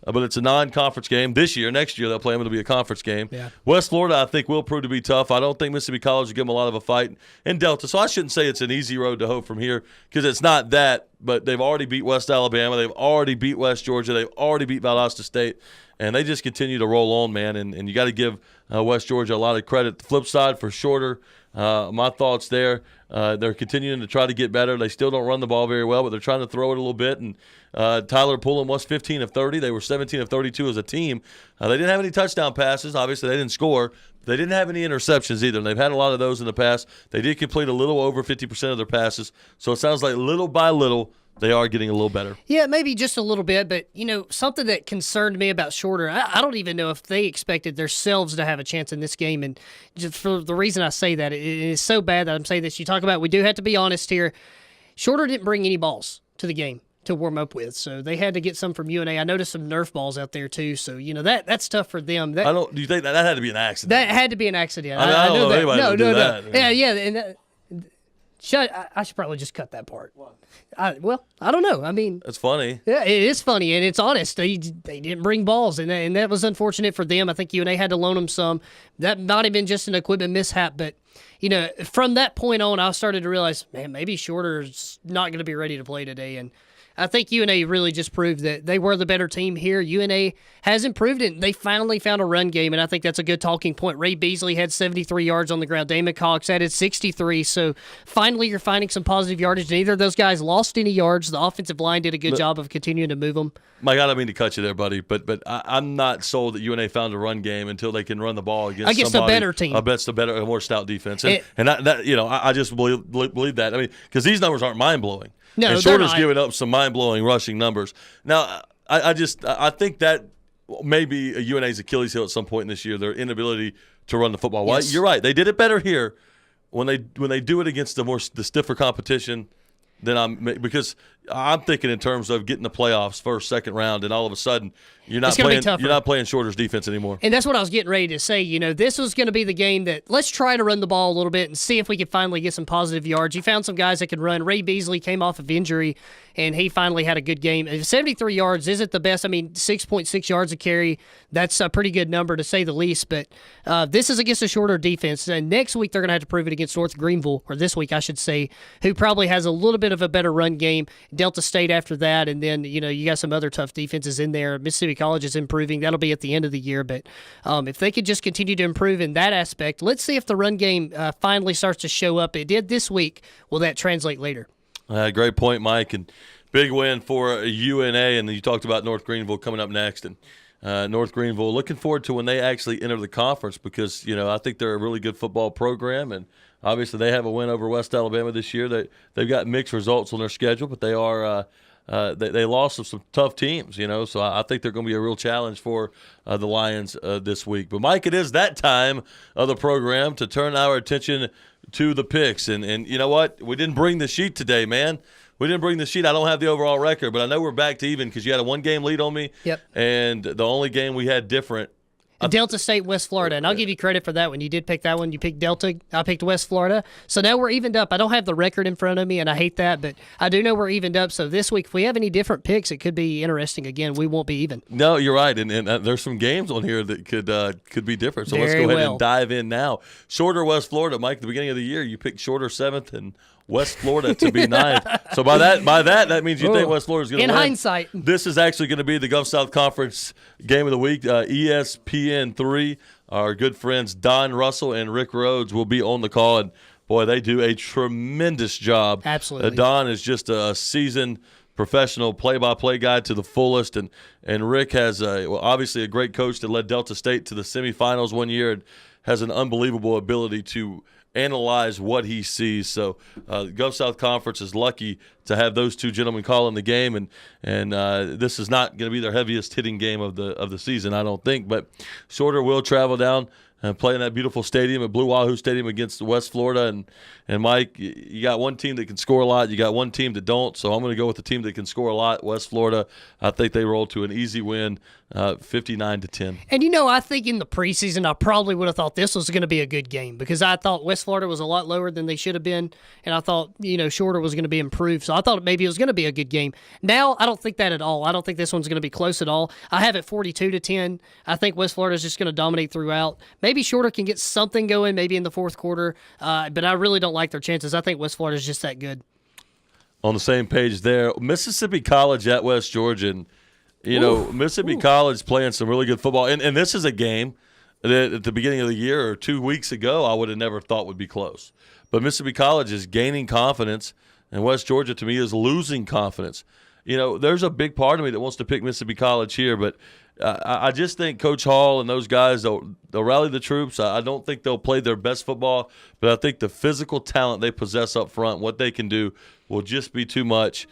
But it's a non-conference game this year. Next year they'll play them. It'll be a conference game. Yeah. West Florida, I think, will prove to be tough. I don't think Mississippi College will give them a lot of a fight. And Delta. So I shouldn't say it's an easy road to hoe from here, because it's not that. But they've already beat West Alabama. They've already beat West Georgia. They've already beat Valdosta State. And they just continue to roll on, man. And you got to give West Georgia a lot of credit. The flip side for Shorter, my thoughts there. They're continuing to try to get better. They still don't run the ball very well, but they're trying to throw it a little bit. And Tyler Pullen was 15 of 30. They were 17 of 32 as a team. They didn't have any touchdown passes. Obviously, they didn't score. They didn't have any interceptions either. And they've had a lot of those in the past. They did complete a little over 50% of their passes. So it sounds like little by little, they are getting a little better. Yeah, maybe just a little bit, but, something that concerned me about Shorter, I don't even know if they expected themselves to have a chance in this game, and just for the reason I say that, it is so bad that I'm saying this. You talk about, we do have to be honest here, Shorter didn't bring any balls to the game to warm up with, so they had to get some from UNA. I noticed some Nerf balls out there too, so that's tough for them. Do you think that had to be an accident? That had to be an accident. I don't know anybody would do that. Yeah, and I should probably just cut that part. I don't know. I mean, that's funny. Yeah, it is funny, and it's honest. They didn't bring balls, and that was unfortunate for them. I think UNA had to loan them some. That might have been just an equipment mishap, but from that point on, I started to realize, man, maybe Shorter's not going to be ready to play today, and I think UNA really just proved that they were the better team here. UNA has improved it. They finally found a run game, and I think that's a good talking point. Ray Beasley had 73 yards on the ground. Damon Cox added 63, so finally you're finding some positive yardage. Neither of those guys lost any yards. The offensive line did a good job of continuing to move them. Mike, I don't mean to cut you there, buddy, but I'm not sold that UNA found a run game until they can run the ball against somebody, a better team. Against a more stout defense. I just believe that. I mean, because these numbers aren't mind-blowing. No, and Shorter's giving up some mind-blowing rushing numbers. Now, I think that may be a UNA's Achilles heel at some point in this year, their inability to run the football. Yes. You're right. They did it better here. When they do it against the stiffer competition, because I'm thinking in terms of getting the playoffs first, second round, and all of a sudden you're not playing Shorter's defense anymore. And that's what I was getting ready to say. This was going to be the game that let's try to run the ball a little bit and see if we can finally get some positive yards. You found some guys that could run. Ray Beasley came off of injury, and he finally had a good game. 73 yards isn't the best. I mean, 6.6 yards a carry. That's a pretty good number to say the least. But this is against a Shorter defense. And next week they're going to have to prove it against North Greenville, or this week I should say, who probably has a little bit of a better run game. Delta State after that, and then you got some other tough defenses in there. Mississippi College is improving. That'll be at the end of the year, but if they could just continue to improve in that aspect, let's see if the run game finally starts to show up. It did this week. Will that translate later? Great point, Mike, and big win for UNA. And you talked about North Greenville coming up next, and North Greenville looking forward to when they actually enter the conference, because I think they're a really good football program, and obviously they have a win over West Alabama this year. They've got mixed results on their schedule, but they are they lost to some tough teams, so I think they're going to be a real challenge for the Lions this week. But, Mike, it is that time of the program to turn our attention to the picks. And you know what? We didn't bring the sheet today, man. We didn't bring the sheet. I don't have the overall record, but I know we're back to even because you had a one-game lead on me. Yep. And the only game we had different. Delta State, West Florida, and I'll give you credit for that one. You did pick that one. You picked Delta. I picked West Florida. So now we're evened up. I don't have the record in front of me, and I hate that, but I do know we're evened up. So this week, if we have any different picks, it could be interesting. Again, we won't be even. No, you're right, and there's some games on here that could be different. So let's go ahead and dive in now. Shorter, West Florida. Mike, at the beginning of the year, you picked Shorter 7th and West Florida to be ninth. So by that means you think West Florida is going to win. In hindsight. This is actually going to be the Gulf South Conference Game of the Week. ESPN3, our good friends Don Russell and Rick Rhodes will be on the call. And, boy, they do a tremendous job. Absolutely. Don is just a seasoned professional play-by-play guy to the fullest. And Rick has, obviously, a great coach that led Delta State to the semifinals one year and has an unbelievable ability to analyze what he sees. So Gulf South Conference is lucky to have those two gentlemen calling the game, and this is not going to be their heaviest hitting game of the season, I don't think. But Shorter will travel down and play in that beautiful stadium at Blue Wahoo Stadium against West Florida. And Mike, you got one team that can score a lot. You got one team that don't. So I'm going to go with the team that can score a lot, West Florida. I think they roll to an easy win, 59-10. And, I think in the preseason, I probably would have thought this was going to be a good game because I thought West Florida was a lot lower than they should have been, and I thought, Shorter was going to be improved. So I thought maybe it was going to be a good game. Now, I don't think that at all. I don't think this one's going to be close at all. I have it 42-10. I think West Florida is just going to dominate throughout. Maybe Shorter can get something going maybe in the fourth quarter, but I really don't like their chances. I think West Florida is just that good. On the same page there, Mississippi College at West Georgia. And, Mississippi College playing some really good football. And this is a game that at the beginning of the year or 2 weeks ago I would have never thought would be close. But Mississippi College is gaining confidence, and West Georgia, to me, is losing confidence. There's a big part of me that wants to pick Mississippi College here, but I just think Coach Hall and those guys, they'll rally the troops. I don't think they'll play their best football, but I think the physical talent they possess up front, what they can do, will just be too much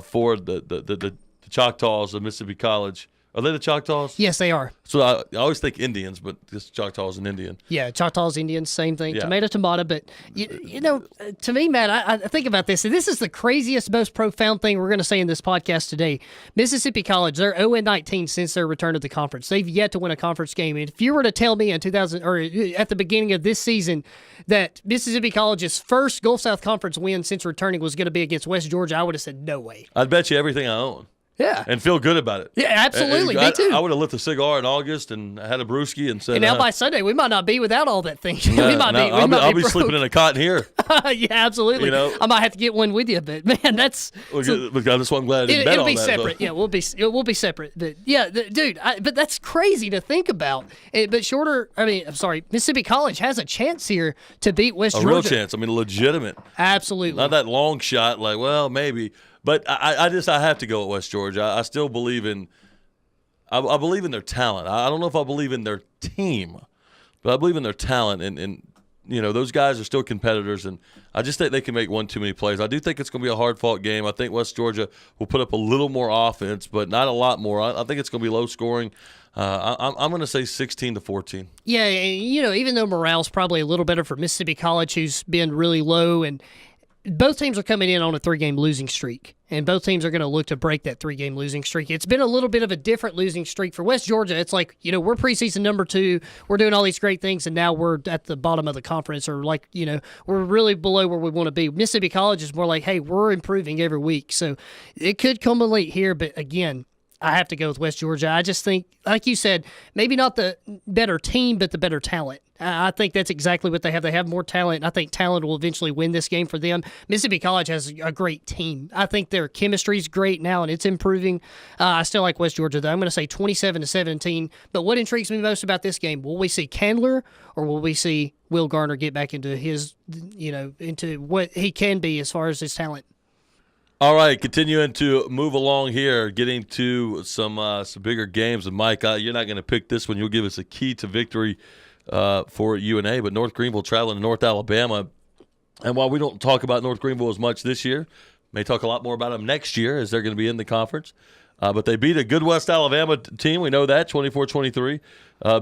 for the Choctaws of Mississippi College. Are they the Choctaws? Yes, they are. So I always think Indians, but this Choctaw is an Indian. Yeah, Choctaws, Indians, same thing. Yeah. Tomato. But, to me, Matt, I think about this, and this is the craziest, most profound thing we're going to say in this podcast today. Mississippi College, they're 0-19 since their return to the conference. They've yet to win a conference game. And if you were to tell me in 2000 or at the beginning of this season that Mississippi College's first Gulf South Conference win since returning was going to be against West Georgia, I would have said no way. I'd bet you everything I own. Yeah. And feel good about it. Yeah, absolutely. Me too. I would have lit a cigar in August and had a brewski and said. And now by Sunday, we might not be without all that thing. I'll be sleeping in a cot here. Yeah, absolutely. I might have to get one with you, but man, that's. That's why I'm glad I didn't bet it'll on be that. separate. Yeah, we'll be separate. But yeah, dude. But that's crazy to think about. But Mississippi College has a chance here to beat West Georgia. A real chance. Legitimate. Absolutely. Not that long shot. Like, well, maybe. But I have to go at West Georgia. I still believe in I believe in their talent. I don't know if I believe in their team, but I believe in their talent. And those guys are still competitors, and I just think they can make one too many plays. I do think it's going to be a hard-fought game. I think West Georgia will put up a little more offense, but not a lot more. I think it's going to be low scoring. I'm going to say 16-14. Yeah, even though morale's probably a little better for Mississippi College, who's been really low, and both teams are coming in on a 3-game losing streak, and both teams are going to look to break that 3-game losing streak. It's been a little bit of a different losing streak for West Georgia. It's like, we're preseason number 2, we're doing all these great things, and now we're at the bottom of the conference, or we're really below where we want to be. Mississippi College is more like, hey, we're improving every week. So it could come late here, but again, I have to go with West Georgia. I just think, like you said, maybe not the better team, but the better talent. I think that's exactly what they have. They have more talent. I think talent will eventually win this game for them. Mississippi College has a great team. I think their chemistry is great now, and it's improving. I still like West Georgia, though. I'm going to say 27-17. But what intrigues me most about this game, will we see Candler, or will we see Will Garner get back into his, into what he can be as far as his talent? All right, continuing to move along here, getting to some bigger games. And Mike, you're not going to pick this one. You'll give us a key to victory for UNA, but North Greenville traveling to North Alabama. And while we don't talk about North Greenville as much this year, may talk a lot more about them next year as they're going to be in the conference. But they beat a good West Alabama team. We know that, 24-23.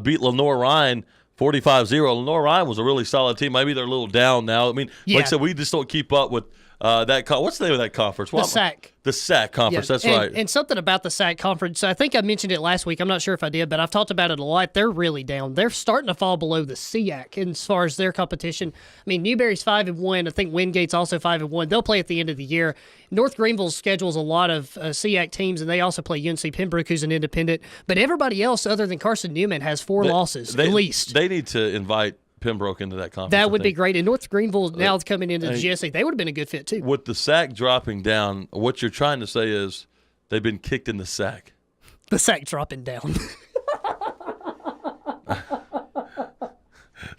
Beat Lenore-Ryan 45-0. Lenore-Ryan was a really solid team. Maybe they're a little down now. Like I said, we just don't keep up with what's the name of that conference? The SAC. The SAC conference, that's right. And something about the SAC conference, I think I mentioned it last week. I'm not sure if I did, but I've talked about it a lot. They're really down. They're starting to fall below the SEAC as far as their competition. Newberry's 5-1. I think Wingate's also 5-1. They'll play at the end of the year. North Greenville schedules a lot of SEAC teams, and they also play UNC Pembroke, who's an independent. But everybody else, other than Carson Newman, has 4 losses at least. They need to invite Pembroke into that conference. That would be great. And North Greenville now coming into the GSC, they would have been a good fit too. With the sack dropping down, what you're trying to say is they've been kicked in the sack. The sack dropping down.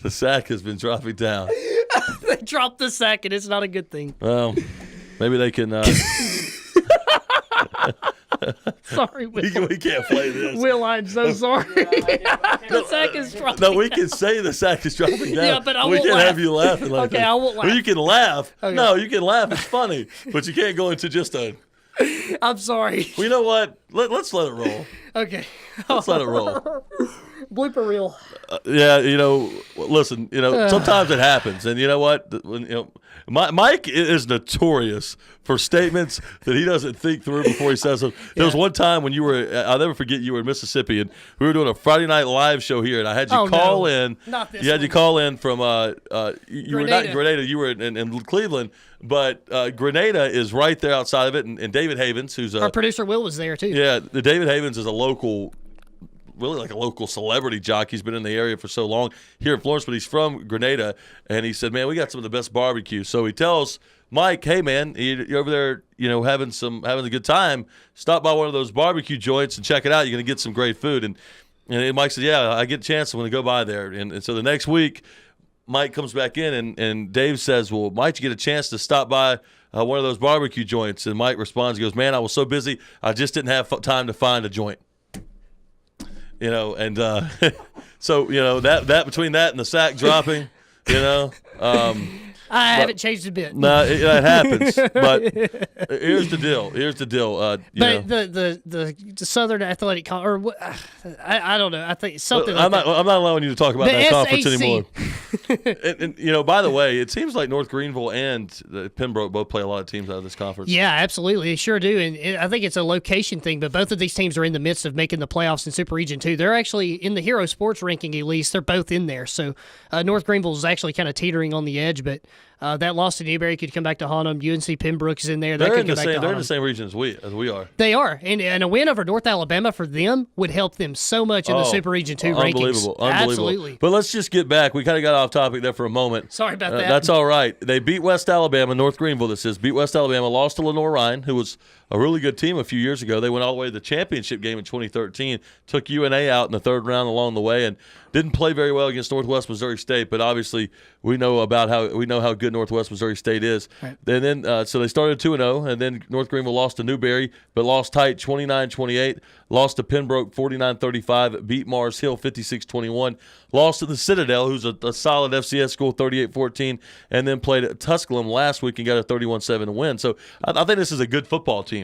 The sack has been dropping down. They dropped the sack, and it's not a good thing. Well, maybe they can. Sorry, Will. We can't play this. Will, I'm so sorry. The sack is dropping. No, we can say the sack is dropping down. Yeah, but I we won't can't laugh. have you laughing like Okay, that. I won't laugh. Well, you can laugh. Okay. No, you can laugh. It's funny, but you can't go into just a. I'm sorry. Well, you know what? Let's let it roll. Okay. Let's let it roll. Blooper reel. Yeah, listen, sometimes it happens, and you know what? Mike is notorious for statements that he doesn't think through before he says them. There was one time when I'll never forget, you were in Mississippi, and we were doing a Friday night live show here, and I had you call in. Not this You had one. you call in from, you were not in Grenada. Grenada, you were in Cleveland, but Grenada is right there outside of it, and David Havens, who's Our producer Will was there too. yeah, the David Havens is a local, really like a local celebrity jockey. He's been in the area for so long here in Florence, but he's from Grenada. And he said, man, we got some of the best barbecue. So he tells Mike, hey, man, you're over there, having a good time. Stop by one of those barbecue joints and check it out. You're going to get some great food. And Mike said, yeah, I get a chance. I'm going to go by there. And so the next week, Mike comes back in, and Dave says, well, Mike, you get a chance to stop by one of those barbecue joints. And Mike responds, he goes, man, I was so busy, I just didn't have time to find a joint. And so that between that and the sack dropping, I haven't changed a bit. no, it happens. But here's the deal. But the Southern Athletic I don't know. I think something. I'm like not allowing you to talk about The that conference SAC. anymore. and by the way, it seems like North Greenville and Pembroke both play a lot of teams out of this conference. Yeah, absolutely. They sure do. And I think it's a location thing, but both of these teams are in the midst of making the playoffs in Super Region 2. They're actually in the Hero Sports ranking, at least. They're both in there. So North Greenville is actually kind of teetering on the edge, but that loss to Newberry could come back to haunt them. UNC Pembroke is in there. They're in the same region as we are. They are. And a win over North Alabama for them would help them so much in the Super Region 2 rankings. Unbelievable. Absolutely. But let's just get back. We kind of got off topic there for a moment. Sorry about that. That's all right. They beat West Alabama, North Greenville, beat West Alabama, lost to Lenore Ryan, who was a really good team a few years ago. They went all the way to the championship game in 2013, took UNA out in the third round along the way, and didn't play very well against Northwest Missouri State. But obviously, we know how good Northwest Missouri State is. Right. And then so they started 2-0, and then North Greenville lost to Newberry, but lost tight 29-28. Lost to Pembroke 49-35. Beat Mars Hill 56-21. Lost to the Citadel, who's a solid FCS school, 38-14, and then played at Tusculum last week and got a 31-7 win. So I think this is a good football team.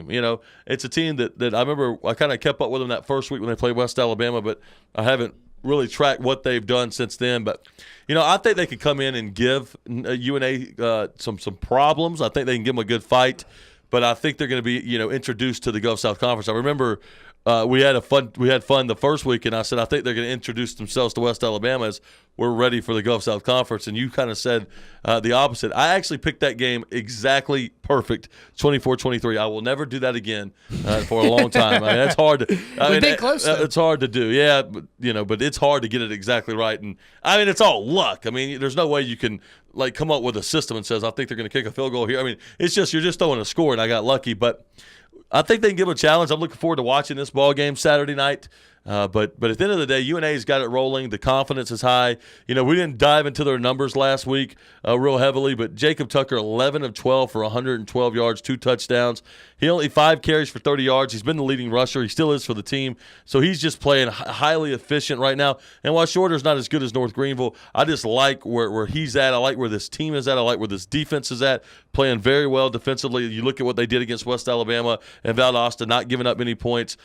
It's a team that I remember I kind of kept up with them that first week when they played West Alabama, but I haven't really tracked what they've done since then. But I think they could come in and give UNA some problems. I think they can give them a good fight, but I think they're going to be introduced to the Gulf South Conference. I remember we had fun the first week, and I said I think they're going to introduce themselves to West Alabama as we're ready for the Gulf South Conference, and you kind of said the opposite. I actually picked that game exactly perfect, 24-23. I will never do that again for a long time. I mean, that's hard to. We've been close. It's hard to do, yeah, but it's hard to get it exactly right, and I mean it's all luck. I mean, there's no way you can come up with a system and says I think they're going to kick a field goal here. I mean, it's just you're just throwing a score, and I got lucky, but I think they can give them a challenge. I'm looking forward to watching this ball game Saturday night. But at the end of the day, UNA's got it rolling. The confidence is high. We didn't dive into their numbers last week real heavily, but Jacob Tucker, 11 of 12 for 112 yards, 2 touchdowns. He only 5 carries for 30 yards. He's been the leading rusher. He still is for the team. So he's just playing highly efficient right now. And while Shorter's not as good as North Greenville, I just like where he's at. I like where this team is at. I like where this defense is at, playing very well defensively. You look at what they did against West Alabama and Valdosta, not giving up any points.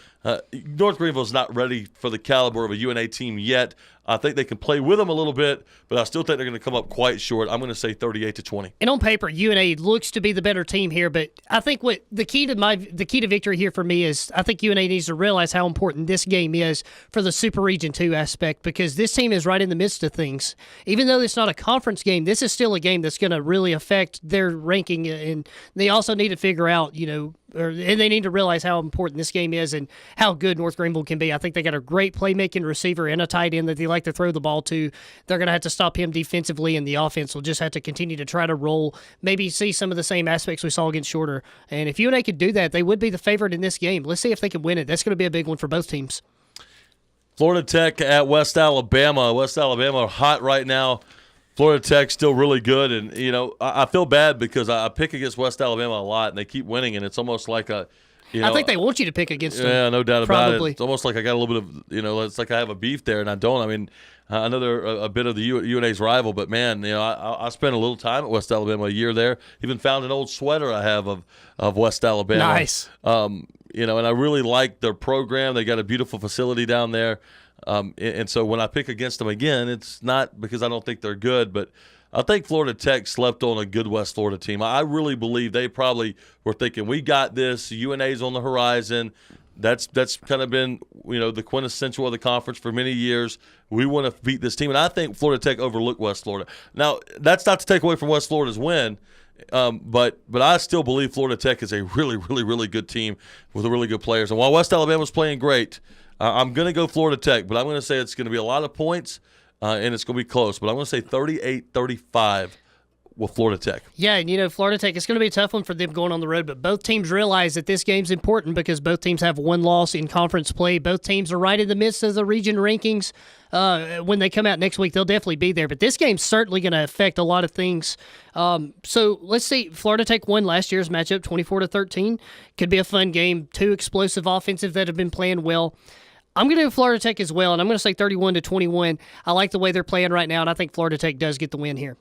North Greenville's not ready for the caliber of a UNA team yet. I think they can play with them a little bit, but I still think they're going to come up quite short. I'm going to say 38-20. And on paper, UNA looks to be the better team here, but I think what the key to victory here for me is I think UNA needs to realize how important this game is for the Super Region 2 aspect, because this team is right in the midst of things. Even though it's not a conference game, this is still a game that's going to really affect their ranking, and they also need to figure out, and they need to realize how important this game is and how good North Greenville can be. I think they got a great playmaking receiver and a tight end that they like to throw the ball to. They're going to have to stop him defensively, and the offense will just have to continue to try to roll, maybe see some of the same aspects we saw against Shorter. And if UNA could do that, they would be the favorite in this game. Let's see if they can win it. That's going to be a big one for both teams. Florida Tech at West Alabama. West Alabama are hot right now. Florida Tech still really good, and I feel bad because I pick against West Alabama a lot, and they keep winning, and it's almost like I think they want you to pick against them. Yeah, no doubt about probably. it. It's almost like I got a little bit of it's like I have a beef there, and I don't. I mean, I know they're a bit of the UNA's rival, but man, I spent a little time at West Alabama, a year there. Even found an old sweater I have of West Alabama. Nice. And I really like their program. They got a beautiful facility down there. And so when I pick against them again, it's not because I don't think they're good, but I think Florida Tech slept on a good West Florida team. I really believe they probably were thinking, we got this, UNA's on the horizon. That's kind of been, the quintessential of the conference for many years. We want to beat this team. And I think Florida Tech overlooked West Florida. Now, that's not to take away from West Florida's win, but I still believe Florida Tech is a really, really, really good team with really good players. And while West Alabama's playing great, I'm going to go Florida Tech, but I'm going to say it's going to be a lot of points, and it's going to be close. But I'm going to say 38-35 with Florida Tech. Yeah, and Florida Tech, it's going to be a tough one for them going on the road, but both teams realize that this game's important because both teams have one loss in conference play. Both teams are right in the midst of the region rankings. When they come out next week, they'll definitely be there. But this game's certainly going to affect a lot of things. So let's see. Florida Tech won last year's matchup 24-13. Could be a fun game. Two explosive offensive that have been playing well. I'm going to do Florida Tech as well, and I'm going to say 31-21. I like the way they're playing right now, and I think Florida Tech does get the win here.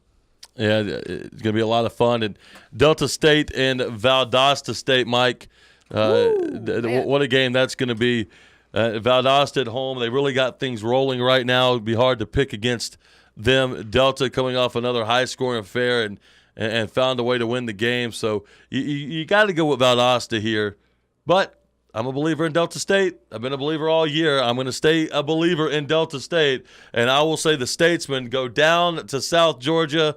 Yeah, it's going to be a lot of fun. And Delta State and Valdosta State, Mike, what a game that's going to be. Valdosta at home, they really got things rolling right now. It would be hard to pick against them. Delta coming off another high-scoring affair and found a way to win the game. So you got to go with Valdosta here. But I'm a believer in Delta State. I've been a believer all year. I'm going to stay a believer in Delta State. And I will say the Statesmen go down to South Georgia,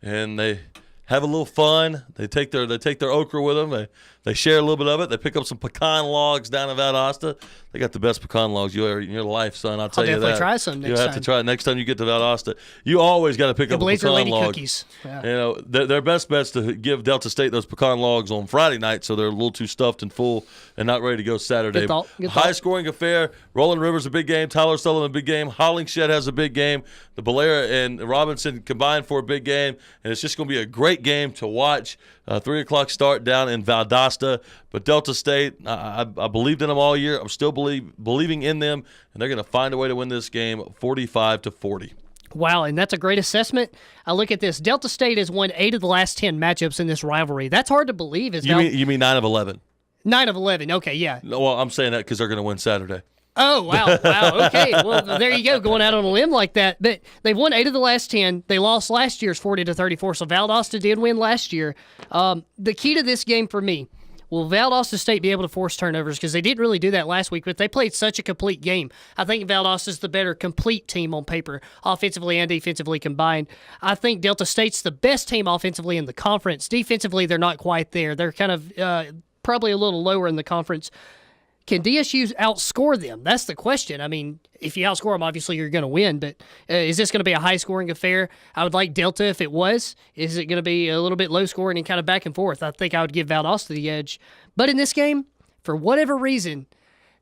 and they have a little fun. They take their okra with them. They share a little bit of it. They pick up some pecan logs down in Valdosta. They got the best pecan logs you ever in your life, son. I'll tell you that. I'll definitely try some next time. You have to try it next time you get to Valdosta. You always got to pick up a pecan Lady log. Cookies. Yeah. Their best bet's to give Delta State those pecan logs on Friday night, so they're a little too stuffed and full and not ready to go Saturday. Good thought. High-scoring affair. Roland Rivers a big game. Tyler Sullivan a big game. Hollingshed has a big game. The Belair and Robinson combined for a big game, and it's just going to be a great game to watch. 3 o'clock start down in Valdosta. But Delta State, I believed in them all year. I'm still believing in them, and they're going to find a way to win this game 45-40. Wow, and that's a great assessment. I look at this. Delta State has won 8 of the last 10 matchups in this rivalry. That's hard to believe. You mean 9 of 11? 9 of 11. Okay, yeah. No, well, I'm saying that because they're going to win Saturday. Oh, wow. Okay. Well, there you go, going out on a limb like that. But they've won 8 of the last 10. They lost last year's 40-34, so Valdosta did win last year. The key to this game for me, will Valdosta State be able to force turnovers? Because they didn't really do that last week, but they played such a complete game. I think Valdosta is the better complete team on paper, offensively and defensively combined. I think Delta State's the best team offensively in the conference. Defensively, they're not quite there. They're kind of probably a little lower in the conference. Can DSU outscore them? That's the question. I mean, if you outscore them, obviously you're going to win, but is this going to be a high-scoring affair? I would like Delta if it was. Is it going to be a little bit low-scoring and kind of back and forth? I think I would give Valdosta the edge. But in this game, for whatever reason,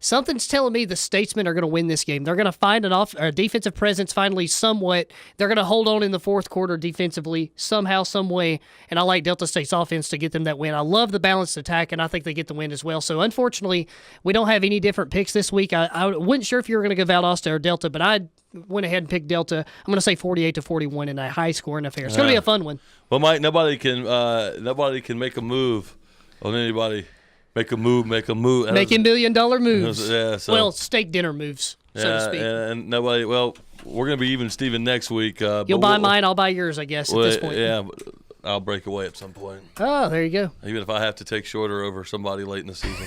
something's telling me the Statesmen are going to win this game. They're going to find a defensive presence finally somewhat. They're going to hold on in the fourth quarter defensively somehow, some way, and I like Delta State's offense to get them that win. I love the balanced attack, and I think they get the win as well. So, unfortunately, we don't have any different picks this week. I wasn't sure if you were going to go Valdosta or Delta, but I went ahead and picked Delta. I'm going to say 48-41 in a high-scoring affair. It's going to be a fun one. Well, Mike, nobody can make a move on anybody. Make a move. Making $1 million moves. Yeah, well, steak dinner moves, so to speak. And nobody. Well, we're going to be even Steven next week. You'll buy mine, I'll buy yours, I guess, at this point. Yeah, I'll break away at some point. Oh, there you go. Even if I have to take Shorter over somebody late in the season.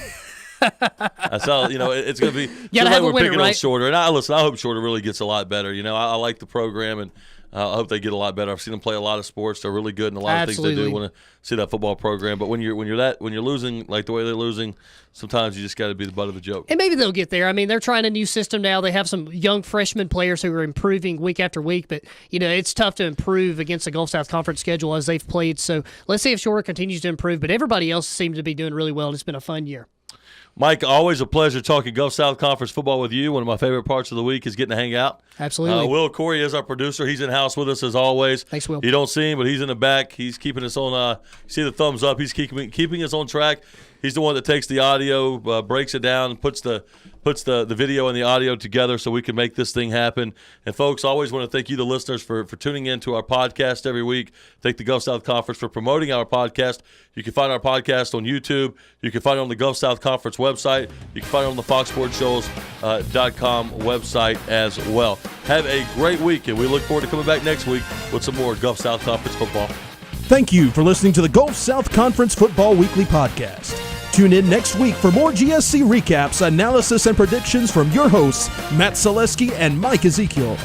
I saw, it's going to be. You gotta have a winner, picking right? on Shorter, and I hope Shorter really gets a lot better. I like the program, and I hope they get a lot better. I've seen them play a lot of sports. They're really good in a lot of things they do. Want to see that football program, but when you're losing like the way they're losing, sometimes you just got to be the butt of the joke. And maybe they'll get there. I mean, they're trying a new system now. They have some young freshman players who are improving week after week, but it's tough to improve against the Gulf South Conference schedule as they've played. So let's see if Shore continues to improve. But everybody else seems to be doing really well, and it's been a fun year. Mike, always a pleasure talking Gulf South Conference football with you. One of my favorite parts of the week is getting to hang out. Absolutely. Will Corey is our producer. He's in-house with us as always. Thanks, Will. You don't see him, but he's in the back. He's keeping us on see the thumbs up. He's keeping us on track. He's the one that takes the audio, breaks it down, and puts the video and the audio together so we can make this thing happen. And, folks, I always want to thank you, the listeners, for tuning in to our podcast every week. Thank the Gulf South Conference for promoting our podcast. You can find our podcast on YouTube. You can find it on the Gulf South Conference website. You can find it on the FoxSportsShows.com website as well. Have a great week, and we look forward to coming back next week with some more Gulf South Conference football. Thank you for listening to the Gulf South Conference Football Weekly Podcast. Tune in next week for more GSC recaps, analysis, and predictions from your hosts, Matt Selesky and Mike Ezekiel.